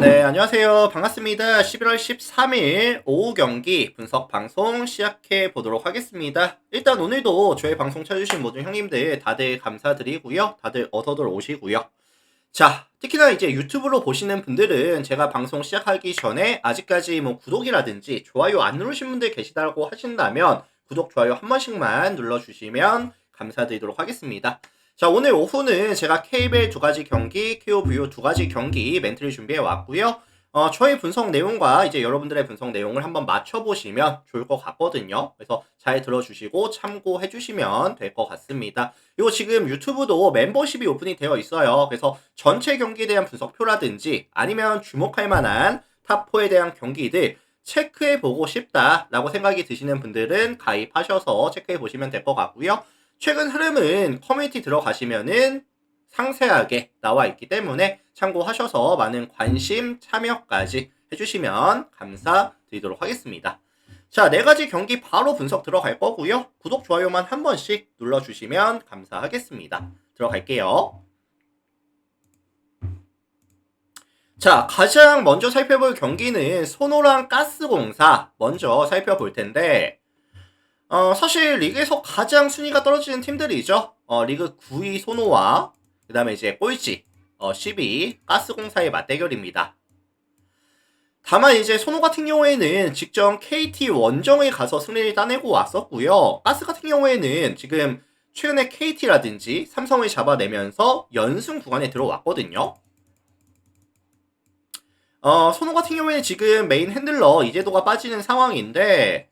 네, 안녕하세요. 반갑습니다. 11월 13일 오후 경기 분석 방송 시작해 보도록 하겠습니다. 일단 오늘도 저희 방송 찾아주신 모든 형님들 다들 감사드리고요. 다들 어서들 오시고요. 자, 특히나 이제 유튜브로 보시는 분들은 제가 방송 시작하기 전에 아직까지 뭐 구독이라든지 좋아요 안 누르신 분들 계시다고 하신다면 구독, 좋아요 한 번씩만 눌러주시면 감사드리도록 하겠습니다. 자, 오늘 오후는 제가 KBL 두 가지 경기, KOVO 두 가지 경기 멘트를 준비해 왔고요. 저희 분석 내용과 이제 여러분들의 분석 내용을 한번 맞춰보시면 좋을 것 같거든요. 그래서 잘 들어주시고 참고해 주시면 될 것 같습니다. 그리고 지금 유튜브도 멤버십이 오픈이 되어 있어요. 그래서 전체 경기에 대한 분석표라든지 아니면 주목할 만한 탑4에 대한 경기들 체크해 보고 싶다라고 생각이 드시는 분들은 가입하셔서 체크해 보시면 될 것 같고요. 최근 흐름은 커뮤니티 들어가시면은 상세하게 나와 있기 때문에 참고하셔서 많은 관심, 참여까지 해주시면 감사드리도록 하겠습니다. 자, 네 가지 경기 바로 분석 들어갈 거고요. 구독, 좋아요만 한 번씩 눌러주시면 감사하겠습니다. 들어갈게요. 자, 가장 먼저 살펴볼 경기는 소노랑 가스공사 먼저 살펴볼 텐데 사실 리그에서 가장 순위가 떨어지는 팀들이죠. 리그 9위 소노와 그 다음에 이제 꼴찌 10위 가스공사의 맞대결입니다. 다만 이제 소노 같은 경우에는 직전 KT 원정에 가서 승리를 따내고 왔었고요. 가스 같은 경우에는 지금 최근에 KT라든지 삼성을 잡아내면서 연승 구간에 들어왔거든요. 소노 같은 경우에는 지금 메인 핸들러 이재도가 빠지는 상황인데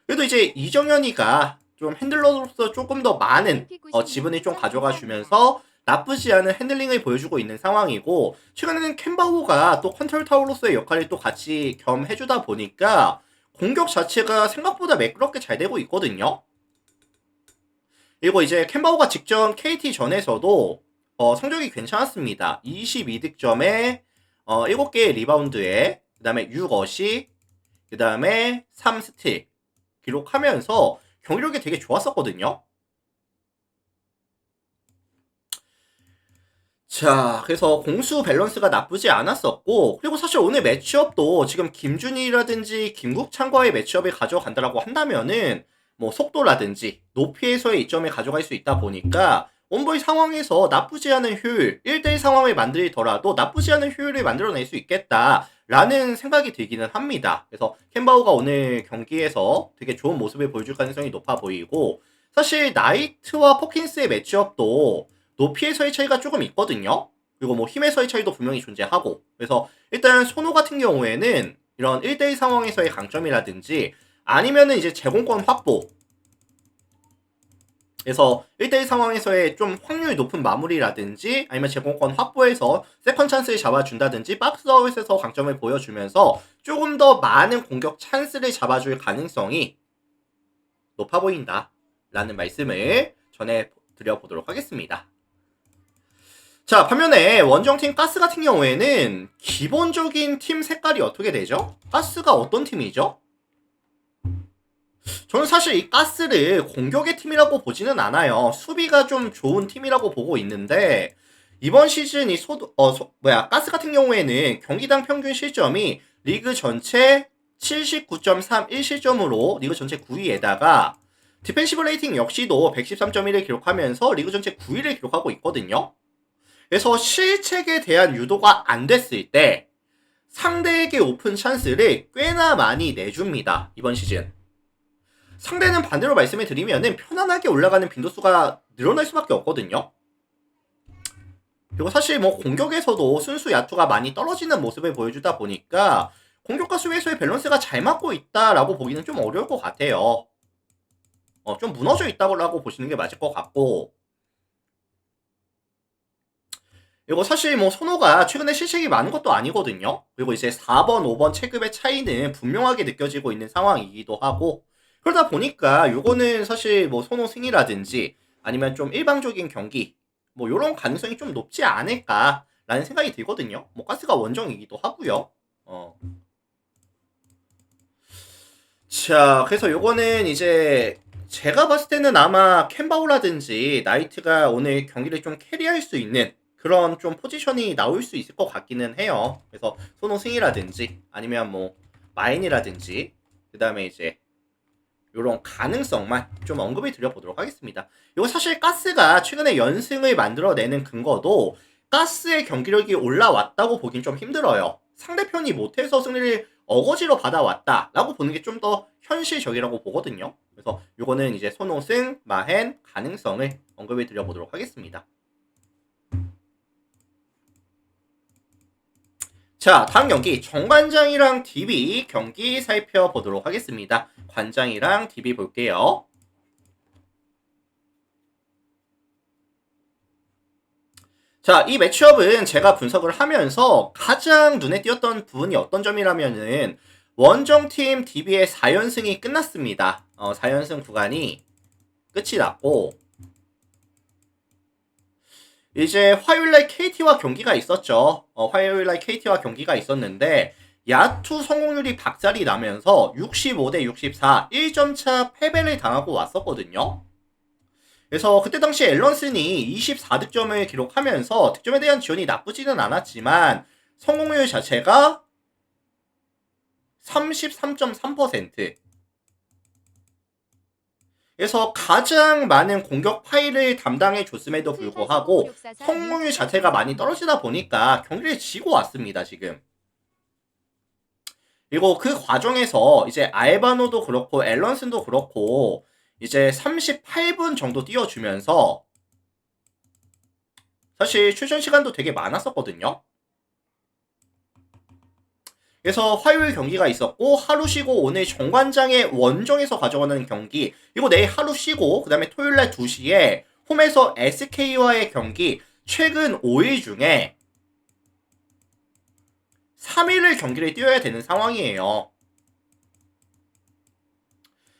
그래도 이제 이정현이가 좀 핸들러로서 조금 더 많은 지분을 좀 가져가 주면서 나쁘지 않은 핸들링을 보여주고 있는 상황이고 최근에는 캔바오가 또 컨트롤 타워로서의 역할을 또 같이 겸해주다 보니까 공격 자체가 생각보다 매끄럽게 잘 되고 있거든요. 그리고 이제 캔바오가 직전 KT 전에서도 성적이 괜찮았습니다. 22득점에 7개의 리바운드에 그 다음에 6어시 그 다음에 3스틸 기록하면서 경기력이 되게 좋았었거든요. 자, 그래서 공수 밸런스가 나쁘지 않았었고 그리고 사실 오늘 매치업도 지금 김준희라든지 김국창과의 매치업을 가져간다라고 한다면은 뭐 속도라든지 높이에서의 이점을 가져갈 수 있다 보니까 온보이 상황에서 나쁘지 않은 효율 1대1 상황을 만들더라도 나쁘지 않은 효율을 만들어낼 수 있겠다라는 생각이 들기는 합니다. 그래서 캔바우가 오늘 경기에서 되게 좋은 모습을 보여줄 가능성이 높아 보이고 사실 나이트와 포킨스의 매치업도 높이에서의 차이가 조금 있거든요. 그리고 뭐 힘에서의 차이도 분명히 존재하고 그래서 일단 소노 같은 경우에는 이런 1대1 상황에서의 강점이라든지 아니면은 이제 제공권 확보 그래서 1대1 상황에서의 좀 확률이 높은 마무리라든지 아니면 제공권 확보해서 세컨 찬스를 잡아준다든지 박스아웃에서 강점을 보여주면서 조금 더 많은 공격 찬스를 잡아줄 가능성이 높아 보인다 라는 말씀을 전해드려보도록 하겠습니다. 자, 반면에 원정팀 가스 같은 경우에는 기본적인 팀 색깔이 어떻게 되죠? 가스가 어떤 팀이죠? 저는 사실 이 가스를 공격의 팀이라고 보지는 않아요. 수비가 좀 좋은 팀이라고 보고 있는데 이번 시즌 이 가스 같은 경우에는 경기당 평균 실점이 리그 전체 79.3 1실점으로 리그 전체 9위에다가 디펜시브 레이팅 역시도 113.1을 기록하면서 리그 전체 9위를 기록하고 있거든요. 그래서 실책에 대한 유도가 안 됐을 때 상대에게 오픈 찬스를 꽤나 많이 내줍니다. 이번 시즌. 상대는 반대로 말씀을 드리면은 편안하게 올라가는 빈도수가 늘어날 수밖에 없거든요. 그리고 사실 뭐 공격에서도 순수 야투가 많이 떨어지는 모습을 보여주다 보니까 공격과 수비에서의 밸런스가 잘 맞고 있다라고 보기는 좀 어려울 것 같아요. 좀 무너져 있다고 보시는 게 맞을 것 같고 그리고 사실 뭐 손호가 최근에 실책이 많은 것도 아니거든요. 그리고 이제 4번, 5번 체급의 차이는 분명하게 느껴지고 있는 상황이기도 하고 그러다 보니까 요거는 사실 뭐 손호 승이라든지 아니면 좀 일방적인 경기 뭐 요런 가능성이 좀 높지 않을까라는 생각이 들거든요. 뭐 가스가 원정이기도 하고요. 자, 그래서 요거는 이제 제가 봤을 때는 아마 캔바우라든지 나이트가 오늘 경기를 좀 캐리할 수 있는 그런 좀 포지션이 나올 수 있을 것 같기는 해요. 그래서 손호승이라든지 아니면 뭐 마인이라든지 그 다음에 이제 요런 가능성만 좀 언급을 드려보도록 하겠습니다. 이거 사실 가스가 최근에 연승을 만들어내는 근거도 가스의 경기력이 올라왔다고 보긴 좀 힘들어요. 상대편이 못해서 승리를 어거지로 받아왔다라고 보는 게 좀 더 현실적이라고 보거든요. 그래서 요거는 이제 손호승, 마헨 가능성을 언급을 드려보도록 하겠습니다. 자, 다음 경기 정관장이랑 DB 경기 살펴보도록 하겠습니다. 관장이랑 DB 볼게요. 자, 이 매치업은 제가 분석을 하면서 가장 눈에 띄었던 부분이 어떤 점이라면은 원정팀 DB의 4연승이 끝났습니다. 4연승 구간이 끝이 났고 이제 화요일날 KT와 경기가 있었죠. 화요일날 KT와 경기가 있었는데 야투 성공률이 박살이 나면서 65대 64, 1점 차 패배를 당하고 왔었거든요. 그래서 그때 당시 앨런슨이 24득점을 기록하면서 득점에 대한 지원이 나쁘지는 않았지만 성공률 자체가 33.3%. 그래서 가장 많은 공격 파일을 담당해 줬음에도 불구하고 성공률 자체가 많이 떨어지다 보니까 경기를 지고 왔습니다, 지금. 그리고 그 과정에서 이제 알바노도 그렇고 앨런슨도 그렇고 이제 38분 정도 뛰어주면서 사실 출전 시간도 되게 많았었거든요. 그래서 화요일 경기가 있었고 하루 쉬고 오늘 정관장의 원정에서 가져가는 경기 그리고 내일 하루 쉬고 그 다음에 토요일날 2시에 홈에서 SK와의 경기 최근 5일 중에 3일을 경기를 뛰어야 되는 상황이에요.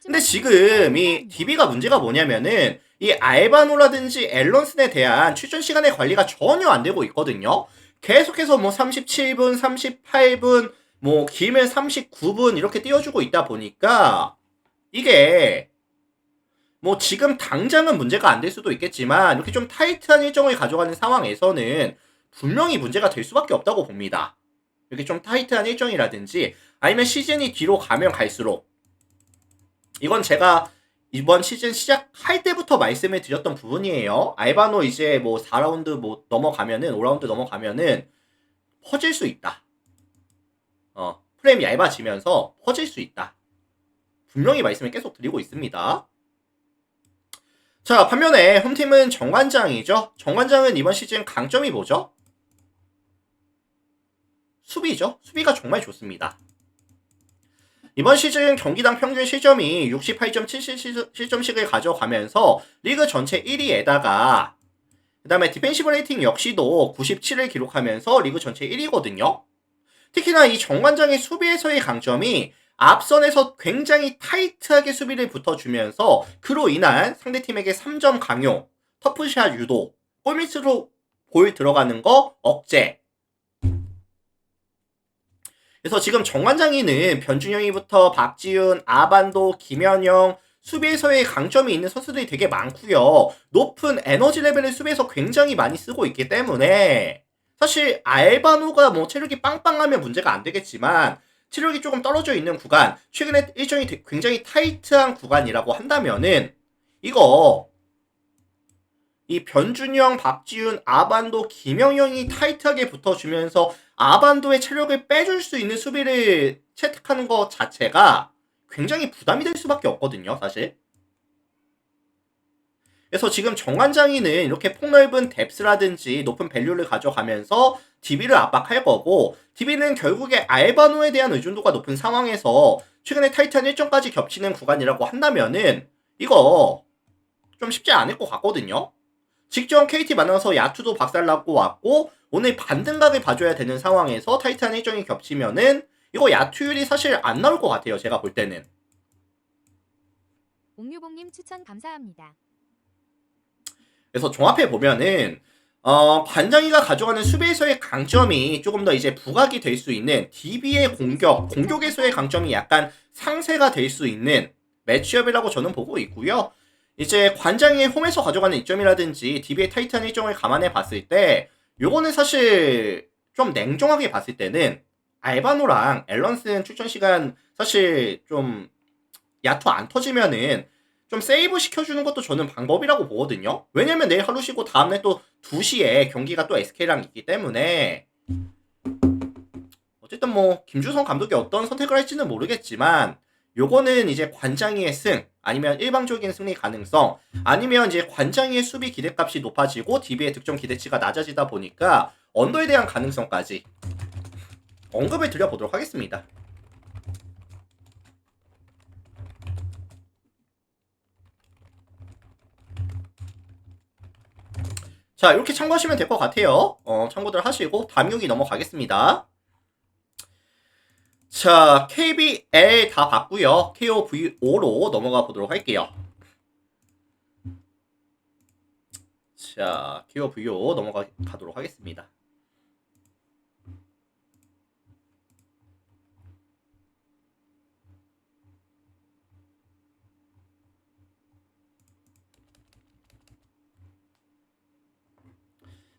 근데 지금 이 DB가 문제가 뭐냐면은 이 알바노라든지 앨런슨에 대한 출전 시간의 관리가 전혀 안 되고 있거든요. 계속해서 뭐 37분, 38분, 뭐 길면 39분 이렇게 띄워주고 있다 보니까 이게 뭐 지금 당장은 문제가 안 될 수도 있겠지만 이렇게 좀 타이트한 일정을 가져가는 상황에서는 분명히 문제가 될 수밖에 없다고 봅니다. 이렇게 좀 타이트한 일정이라든지 아니면 시즌이 뒤로 가면 갈수록 이건 제가 이번 시즌 시작할 때부터 말씀을 드렸던 부분이에요. 알바노 이제 뭐 4라운드 뭐 넘어가면은 5라운드 넘어가면은 퍼질 수 있다. 프레임이 얇아지면서 퍼질 수 있다. 분명히 말씀을 계속 드리고 있습니다. 자, 반면에 홈팀은 정관장이죠. 정관장은 이번 시즌 강점이 뭐죠? 수비죠. 수비가 정말 좋습니다. 이번 시즌 경기당 평균 실점이 68.7실점씩을 가져가면서 리그 전체 1위에다가 그 다음에 디펜시브 레이팅 역시도 97을 기록하면서 리그 전체 1위거든요. 특히나 이 정관장의 수비에서의 강점이 앞선에서 굉장히 타이트하게 수비를 붙어주면서 그로 인한 상대팀에게 3점 강요, 터프샷 유도, 골밑으로 볼 들어가는 거 억제. 그래서 지금 정관장이는 변준영이부터 박지훈, 아반도, 김현영 수비에서의 강점이 있는 선수들이 되게 많고요. 높은 에너지 레벨을 수비에서 굉장히 많이 쓰고 있기 때문에 사실 알바노가 뭐 체력이 빵빵하면 문제가 안 되겠지만 체력이 조금 떨어져 있는 구간, 최근에 일정이 굉장히 타이트한 구간이라고 한다면은 이거 이 변준영, 박지훈, 아반도, 김영영이 타이트하게 붙어주면서 아반도의 체력을 빼줄 수 있는 수비를 채택하는 것 자체가 굉장히 부담이 될 수밖에 없거든요, 사실. 그래서 지금 정관장이는 이렇게 폭넓은 뎁스라든지 높은 밸류를 가져가면서 DB를 압박할 거고 DB는 결국에 알바노에 대한 의존도가 높은 상황에서 최근에 타이탄 1점까지 겹치는 구간이라고 한다면은 이거 좀 쉽지 않을 것 같거든요. 직전 KT 만나서 야투도 박살나고 왔고 오늘 반등각을 봐줘야 되는 상황에서 타이탄 일정이 겹치면은 이거 야투율이 사실 안 나올 것 같아요. 제가 볼 때는. 옥유봉님 추천 감사합니다. 그래서 종합해 보면은 관장이가 가져가는 수비에서의 강점이 조금 더 이제 부각이 될 수 있는 DB의 공격에서의 강점이 약간 상쇄가 될 수 있는 매치업이라고 저는 보고 있고요. 이제 관장이 홈에서 가져가는 이점이라든지 DB의 타이트한 일정을 감안해 봤을 때 요거는 사실 좀 냉정하게 봤을 때는 알바노랑 앨런슨 출전 시간 사실 좀 야투 안 터지면은 좀 세이브 시켜주는 것도 저는 방법이라고 보거든요. 왜냐면 내일 하루 쉬고 다음날 또 2시에 경기가 또 SK랑 있기 때문에 어쨌든 뭐 김주성 감독이 어떤 선택을 할지는 모르겠지만 요거는 이제 관장이의 승 아니면 일방적인 승리 가능성 아니면 이제 관장이의 수비 기대값이 높아지고 DB의 득점 기대치가 낮아지다 보니까 언더에 대한 가능성까지 언급을 드려보도록 하겠습니다. 자, 이렇게 참고하시면 될 것 같아요. 참고들 하시고 다음 경기 넘어가겠습니다. 자, KBL 다 봤고요. KOV5로 넘어가 보도록 할게요. 자, KOV5 넘어가도록 하겠습니다.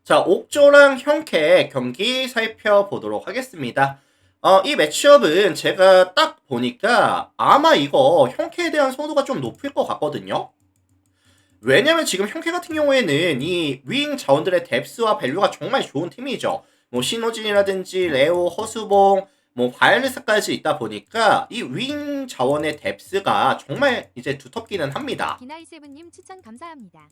자, 옥조랑 형캐 경기 살펴보도록 하겠습니다. 이 매치업은 제가 딱 보니까 아마 이거 형캐에 대한 선호도가 좀 높을 것 같거든요. 왜냐면 지금 형캐 같은 경우에는 이 윙 자원들의 뎁스와 밸류가 정말 좋은 팀이죠. 뭐 신호진이라든지 레오, 허수봉, 뭐 바이올리스까지 있다 보니까 이 윙 자원의 뎁스가 정말 이제 두텁기는 합니다. 기나이세븐님 추천 감사합니다.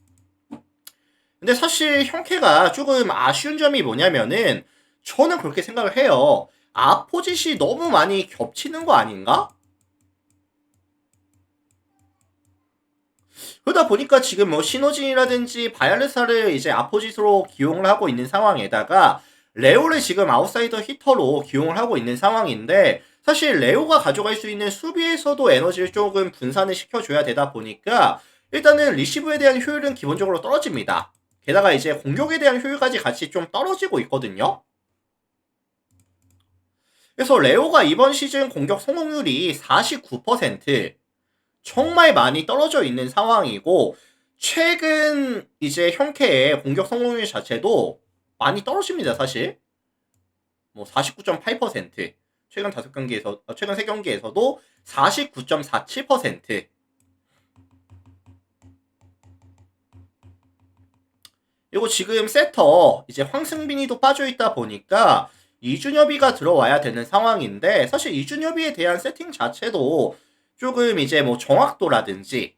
근데 사실 형캐가 조금 아쉬운 점이 뭐냐면은 저는 그렇게 생각을 해요. 아포짓이 너무 많이 겹치는 거 아닌가? 그러다 보니까 지금 뭐 신호진이라든지 바이알레사를 이제 아포짓으로 기용을 하고 있는 상황에다가 레오를 지금 아웃사이더 히터로 기용을 하고 있는 상황인데 사실 레오가 가져갈 수 있는 수비에서도 에너지를 조금 분산을 시켜줘야 되다 보니까 일단은 리시브에 대한 효율은 기본적으로 떨어집니다. 게다가 이제 공격에 대한 효율까지 같이 좀 떨어지고 있거든요. 그래서 레오가 이번 시즌 공격 성공률이 49%, 정말 많이 떨어져 있는 상황이고 최근 이제 형캐의 공격 성공률 자체도 많이 떨어집니다. 사실 뭐 49.8%, 최근 5경기에서 최근 3경기에서도 49.47%. 그리고 지금 세터 이제 황승빈이도 빠져있다 보니까 이준엽이가 들어와야 되는 상황인데 사실 이준엽이에 대한 세팅 자체도 조금 이제 뭐 정확도라든지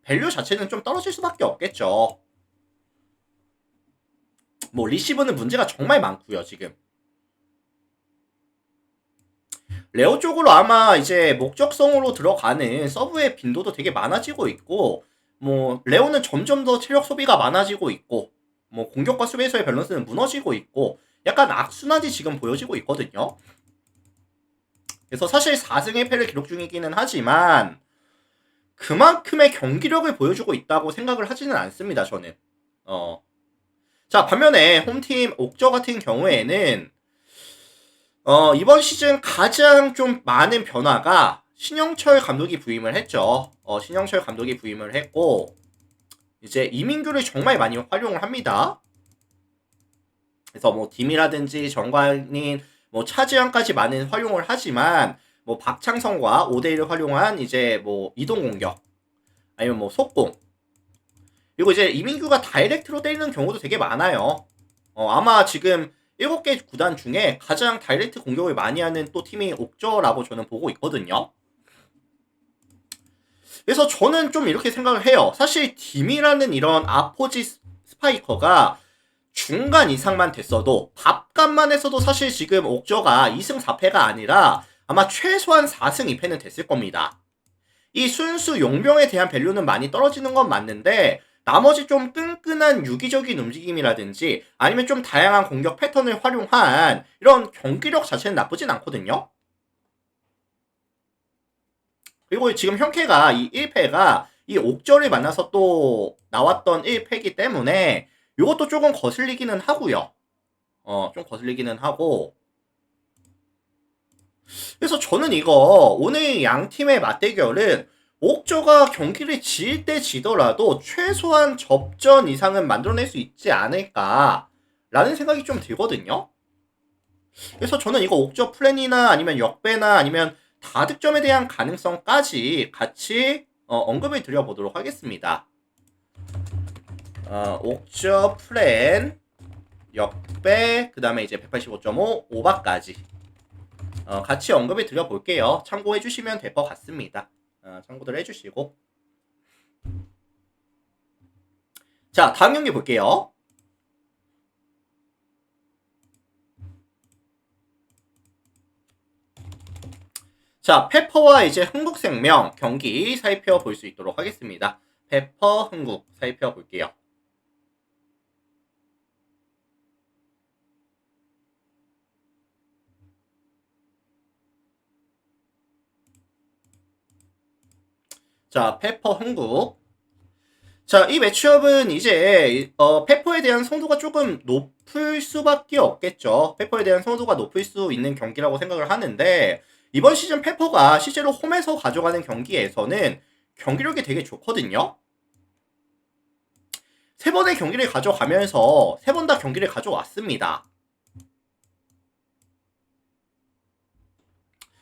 밸류 자체는 좀 떨어질 수밖에 없겠죠. 뭐 리시브는 문제가 정말 많고요. 지금 레오 쪽으로 아마 이제 목적성으로 들어가는 서브의 빈도도 되게 많아지고 있고 뭐 레오는 점점 더 체력 소비가 많아지고 있고 뭐 공격과 수비에서의 밸런스는 무너지고 있고 약간 악순환이 지금 보여지고 있거든요. 그래서 사실 4승 1패를 기록 중이기는 하지만 그만큼의 경기력을 보여주고 있다고 생각을 하지는 않습니다. 저는. 자, 반면에 홈팀 옥저 같은 경우에는 이번 시즌 가장 좀 많은 변화가 신영철 감독이 부임을 했죠. 신영철 감독이 부임을 했고 이제 이민규를 정말 많이 활용을 합니다. 그래서 뭐 dim이라든지 정관인, 뭐 차지현까지 많은 활용을 하지만 뭐 박창성과 5대1을 활용한 이제 뭐 이동 공격 아니면 뭐 속공 그리고 이제 이민규가 다이렉트로 때리는 경우도 되게 많아요. 아마 지금 7개 구단 중에 가장 다이렉트 공격을 많이 하는 또 팀이 옥저라고 저는 보고 있거든요. 그래서 저는 좀 이렇게 생각을 해요. 사실 dim이라는 이런 아포지 스파이커가 중간 이상만 됐어도 밥값만 했어도 사실 지금 옥저가 2승 4패가 아니라 아마 최소한 4승 2패는 됐을 겁니다. 이 순수 용병에 대한 밸류는 많이 떨어지는 건 맞는데 나머지 좀 끈끈한 유기적인 움직임이라든지 아니면 좀 다양한 공격 패턴을 활용한 이런 경기력 자체는 나쁘진 않거든요. 그리고 지금 형캐가 이 1패가 이 옥저를 만나서 또 나왔던 1패이기 때문에 이것도 조금 거슬리기는 하고요. 좀 거슬리기는 하고 그래서 저는 이거 오늘 양 팀의 맞대결은 옥저가 경기를 질 때 지더라도 최소한 접전 이상은 만들어낼 수 있지 않을까 라는 생각이 좀 들거든요. 그래서 저는 이거 옥저 플랜이나 아니면 역배나 아니면 다득점에 대한 가능성까지 같이 언급을 드려보도록 하겠습니다. 옥저 플랜, 역배, 그 다음에 이제 185.5, 오바까지 같이 언급을 드려볼게요. 참고해 주시면 될 것 같습니다. 참고들 해주시고. 자, 다음 경기 볼게요. 자, 페퍼와 이제 흥국생명 경기 살펴볼 수 있도록 하겠습니다. 페퍼, 흥국 살펴볼게요. 자, 페퍼, 흥국. 자, 이 매치업은 이제 페퍼에 대한 성도가 조금 높을 수밖에 없겠죠. 페퍼에 대한 성도가 높을 수 있는 경기라고 생각을 하는데, 이번 시즌 페퍼가 실제로 홈에서 가져가는 경기에서는 경기력이 되게 좋거든요. 3번의 경기를 가져가면서 3번 다 경기를 가져왔습니다.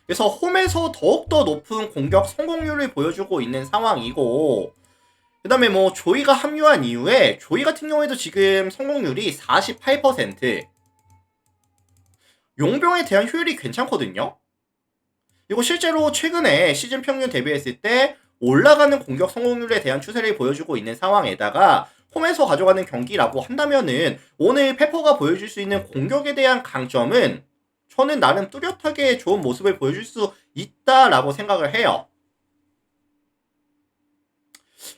그래서 홈에서 더욱더 높은 공격 성공률을 보여주고 있는 상황이고, 그 다음에 뭐 조이가 합류한 이후에 조이 같은 경우에도 지금 성공률이 48%, 용병에 대한 효율이 괜찮거든요. 그리고 실제로 최근에 시즌 평균 대비했을 때 올라가는 공격 성공률에 대한 추세를 보여주고 있는 상황에다가 홈에서 가져가는 경기라고 한다면은 오늘 페퍼가 보여줄 수 있는 공격에 대한 강점은 저는 나름 뚜렷하게 좋은 모습을 보여줄 수 있다라고 생각을 해요.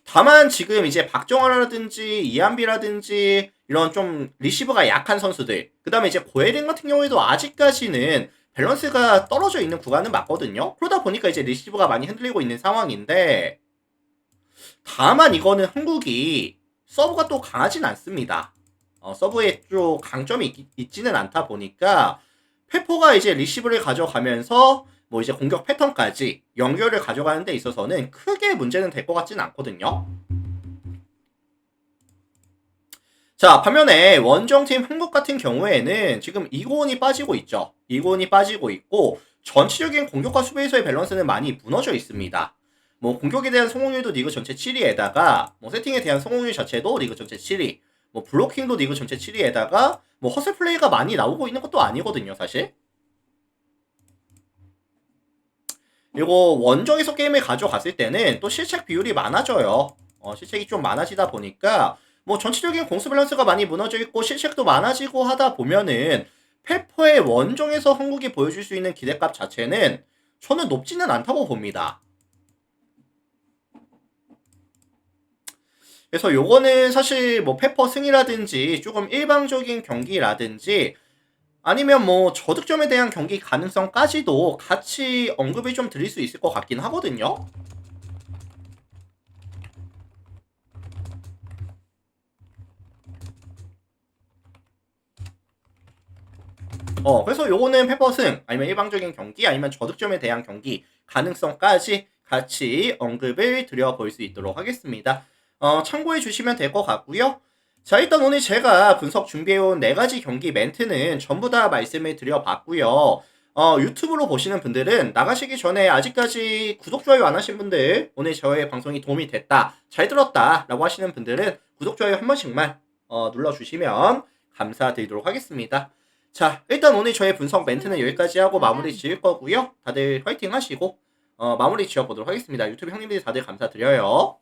다만 지금 이제 박정환이라든지 이한비라든지 이런 좀 리시브가 약한 선수들, 그 다음에 이제 고에린 같은 경우에도 아직까지는 밸런스가 떨어져 있는 구간은 맞거든요. 그러다 보니까 이제 리시브가 많이 흔들리고 있는 상황인데, 다만 이거는 한국이 서브가 또 강하진 않습니다. 서브에 좀 강점이 있지는 않다 보니까 페퍼가 이제 리시브를 가져가면서 뭐 이제 공격 패턴까지 연결을 가져가는 데 있어서는 크게 문제는 될 것 같지는 않거든요. 자, 반면에 원정팀 한국 같은 경우에는 지금 이고은이 빠지고 있죠. 이고은이 빠지고 있고 전체적인 공격과 수비에서의 밸런스는 많이 무너져 있습니다. 뭐 공격에 대한 성공률도 리그 전체 7위에다가 뭐 세팅에 대한 성공률 자체도 리그 전체 7위, 뭐 블로킹도 리그 전체 7위에다가 뭐 허슬 플레이가 많이 나오고 있는 것도 아니거든요, 사실. 그리고 원정에서 게임을 가져갔을 때는 또 실책 비율이 많아져요. 실책이 좀 많아지다 보니까 뭐 전체적인 공수 밸런스가 많이 무너져 있고 실책도 많아지고 하다 보면은 페퍼의 원정에서 한국이 보여줄 수 있는 기대값 자체는 저는 높지는 않다고 봅니다. 그래서 요거는 사실 뭐 페퍼 승이라든지 조금 일방적인 경기라든지 아니면 뭐 저득점에 대한 경기 가능성까지도 같이 언급을 좀 드릴 수 있을 것 같긴 하거든요. 그래서 요거는 페퍼승 아니면 일방적인 경기 아니면 저득점에 대한 경기 가능성까지 같이 언급을 드려볼 수 있도록 하겠습니다. 참고해 주시면 될 것 같고요. 자, 일단 오늘 제가 분석 준비해온 4가지 경기 멘트는 전부 다 말씀을 드려봤고요. 유튜브로 보시는 분들은 나가시기 전에 아직까지 구독, 좋아요 안 하신 분들, 오늘 저의 방송이 도움이 됐다, 잘 들었다 라고 하시는 분들은 구독, 좋아요 한 번씩만 눌러주시면 감사드리도록 하겠습니다. 자, 일단 오늘 저의 분석 멘트는 여기까지 하고 마무리 지을 거고요. 다들 화이팅 하시고 마무리 지어보도록 하겠습니다. 유튜브 형님들 다들 감사드려요.